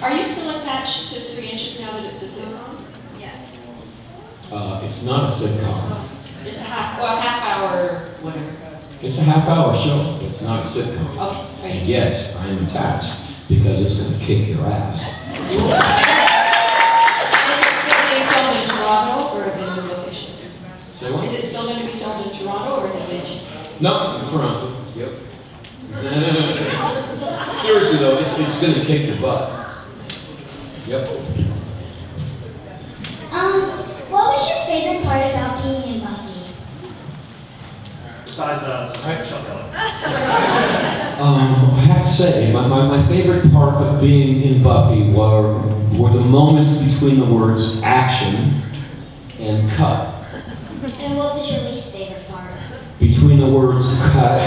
Are you still attached to 3 Inches now that it's a sitcom? Yeah. It's not a sitcom. It's a half hour, whatever. It's a half-hour show. It's not a sitcom. Okay, great. And yes, I'm attached because it's going to kick your ass. Is it still being filmed in Toronto or the new location? Say what? Is it still going to be filmed in Toronto or the Beijing? No, in Toronto. Yep. Seriously though, it's going to kick your butt. Yep. What was your favorite part about being in Buffy? Besides Michelle Kelly. I have to say, my favorite part of being in Buffy were the moments between the words action and cut. And what was your least favorite part? Between the words cut.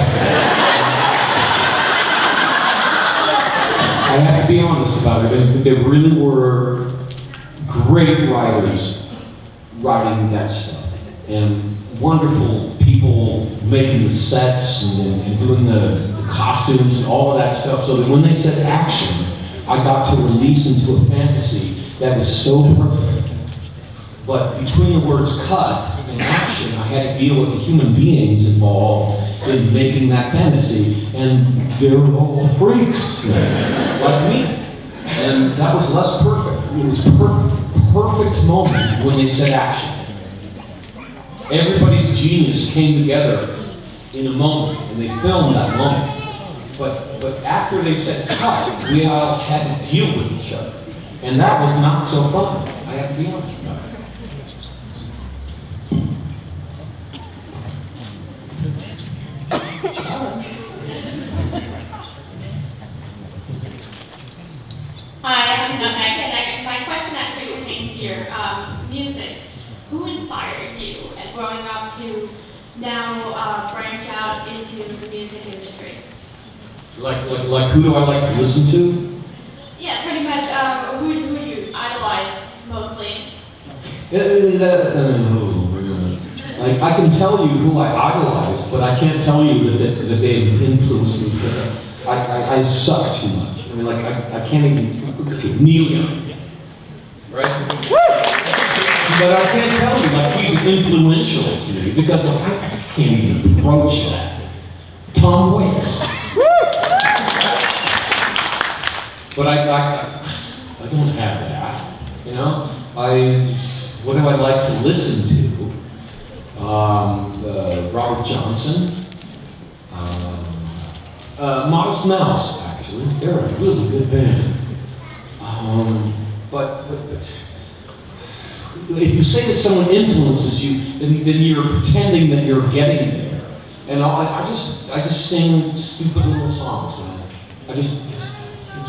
I have to be honest about it. There really were great writers writing that stuff. And wonderful people making the sets and doing the costumes and all of that stuff, so that when they said action, I got to release into a fantasy that was so perfect. But between the words cut and action, I had to deal with the human beings involved in making that fantasy, and they're all freaks like me. And that was less perfect. It was perfect moment when they said action. Everybody's genius came together in a moment, and they filmed that moment. But after they said cut, we all had to deal with each other. And that was not so fun. I have to be honest about it. Hi, I'm Megan. My question actually pertains to your music. Who inspired you at growing up to now branch out into the music industry? Like who do I like to listen to? Yeah, pretty much. Who do you idolize mostly? Like I can tell you who I idolize, but I can't tell you that they've influenced me because I suck too much. I mean, like I can't even Neil Young, right? But I can't tell you like he's influential to me because I can't even approach that. Tom Waits. But I don't have that, you know. What do I like to listen to? Robert Johnson, Modest Mouse. Actually, they're a really good band. But if you say that someone influences you, then you're pretending that you're getting there. And I just sing stupid little songs. I just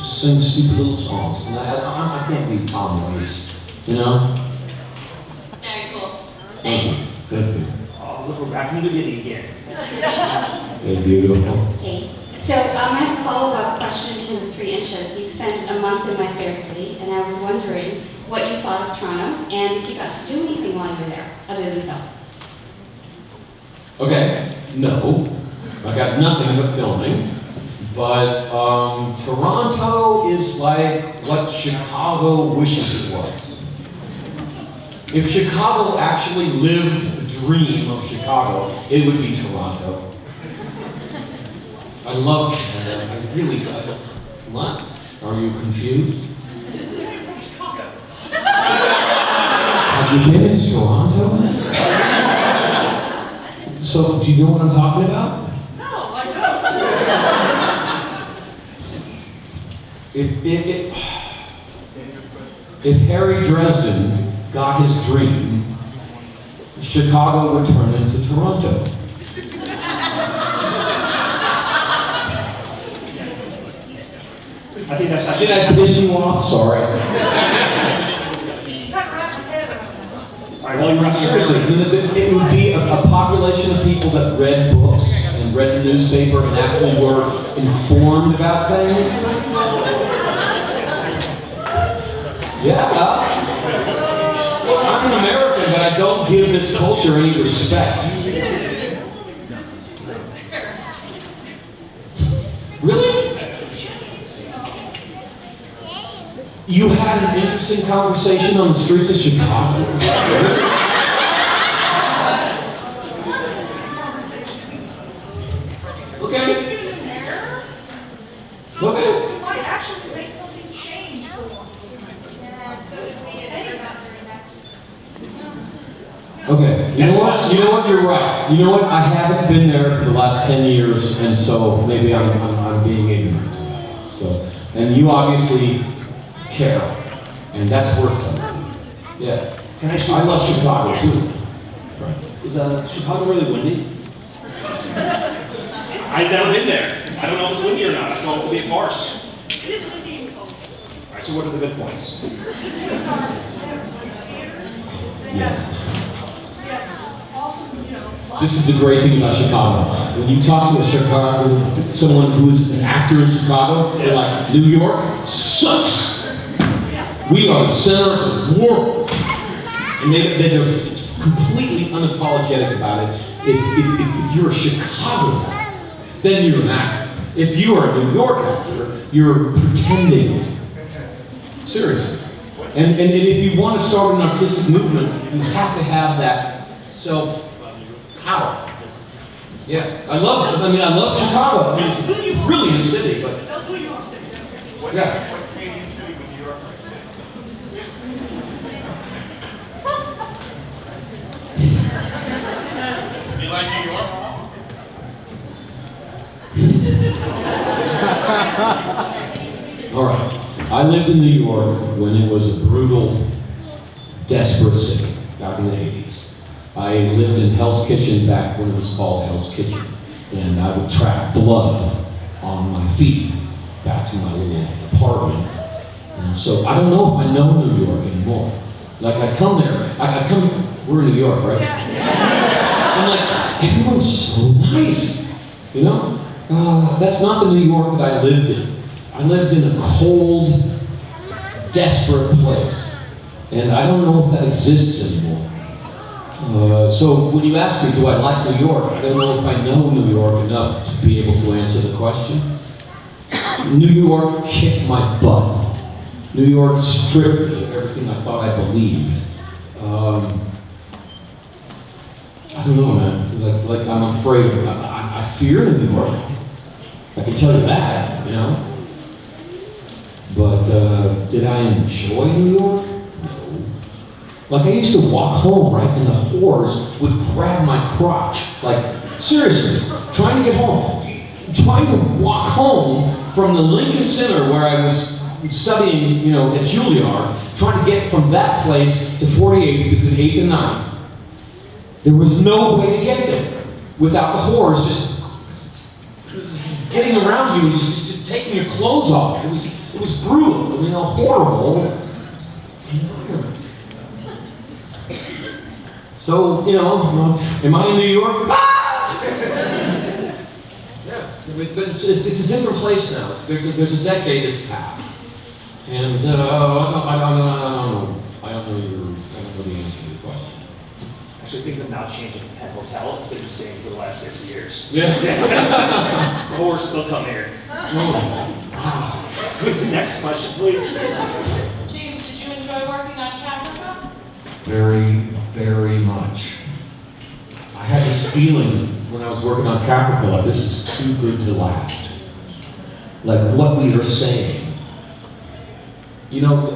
sing stupid little songs. And I can't be Tom Waits, you know? Very cool. Thank you. Thank you. Oh, look, we're back from the beginning again. They're beautiful. Okay. So I have a follow-up question to the 3 Inches. You spent a month in my fair city, and I was wondering what you thought of Toronto, and if you got to do anything while you were there, other than film. Okay, no, I got nothing but filming, but Toronto is like what Chicago wishes it was. If Chicago actually lived the dream of Chicago, it would be Toronto. I love Canada, I really do. What? Are you confused? You're from Chicago. Have you been in Toronto? So, do you know what I'm talking about? No, I don't. If Harry Dresden got his dream, Chicago would turn into Toronto. I think that's Did I piss you off? Sorry. All right, well, you're Seriously, it would be a population of people that read books and read the newspaper and actually were informed about things. Yeah. Well, I'm an American, but I don't give this culture any respect. Really? You had an interesting conversation on the streets of Chicago. Okay. Okay. We might actually make something change for once. Okay. You know what? You know what? You're right. You know what? I haven't been there for the last 10 years, and so maybe I'm being ignorant. So, and you obviously care, and that's worth something. Yeah. Can I ask you I a love question? Chicago too. Right. Is Chicago really windy? I've never been there. I don't know if it's windy or not. I thought it would be a farce. It is windy. All right, so what are the good points? Yeah. This is the great thing about Chicago. When you talk to someone who is an actor in Chicago, they're like, New York sucks. We are the center of the world. And they're completely unapologetic about it. If you're a Chicago actor, then you're an actor. If you are a New York actor, you're pretending. Seriously. And if you want to start an artistic movement, you have to have that self-power. Yeah, I love Chicago. I mean, it's really in the city, but yeah. What Canadian city would New York recommend? You like New York? All right. I lived in New York when it was a brutal, desperate city back in the 80s. I lived in Hell's Kitchen back when it was called Hell's Kitchen. And I would track blood on my feet back to my little apartment. And so I don't know if I know New York anymore. Like I come there, we're in New York, right? I'm like, everyone's so nice, you know? That's not the New York that I lived in. I lived in a cold, desperate place. And I don't know if that exists anymore. So when you ask me, do I like New York? I don't know if I know New York enough to be able to answer the question. New York kicked my butt. New York stripped me of everything I thought I believed. I don't know, man. Like I'm afraid of it. I fear New York. I can tell you that, you know. But did I enjoy New York? No. Like I used to walk home, right, and the whores would grab my crotch. Like, seriously, trying to get home. Trying to walk home from the Lincoln Center where I was studying, you know, at Juilliard, trying to get from that place to 48th between 8th and 9th. There was no way to get there without the whores just getting around you and just taking your clothes off. It was brutal. I mean, a horrible environment. So, you know, am I in New York? Ah! Yeah, but it's a different place now. There's a decade that's passed. And I don't know the answer to your question. Actually, things have not changed in Penn Hotel. It's been the same for the last 6 years. Yeah. The whores still come here. The next question, please. James, did you enjoy working on Caprica? Very, very much. I had this feeling when I was working on Caprica, this is too good to last. Like what we were saying. You know,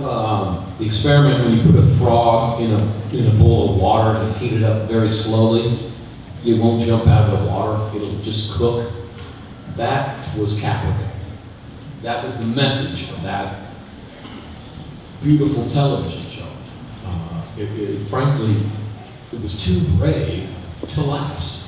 the experiment when you put a frog in a bowl of water and heat it up very slowly, it won't jump out of the water, it'll just cook. That was Caprica. That was the message of that beautiful television show. Frankly, it was too brave to last.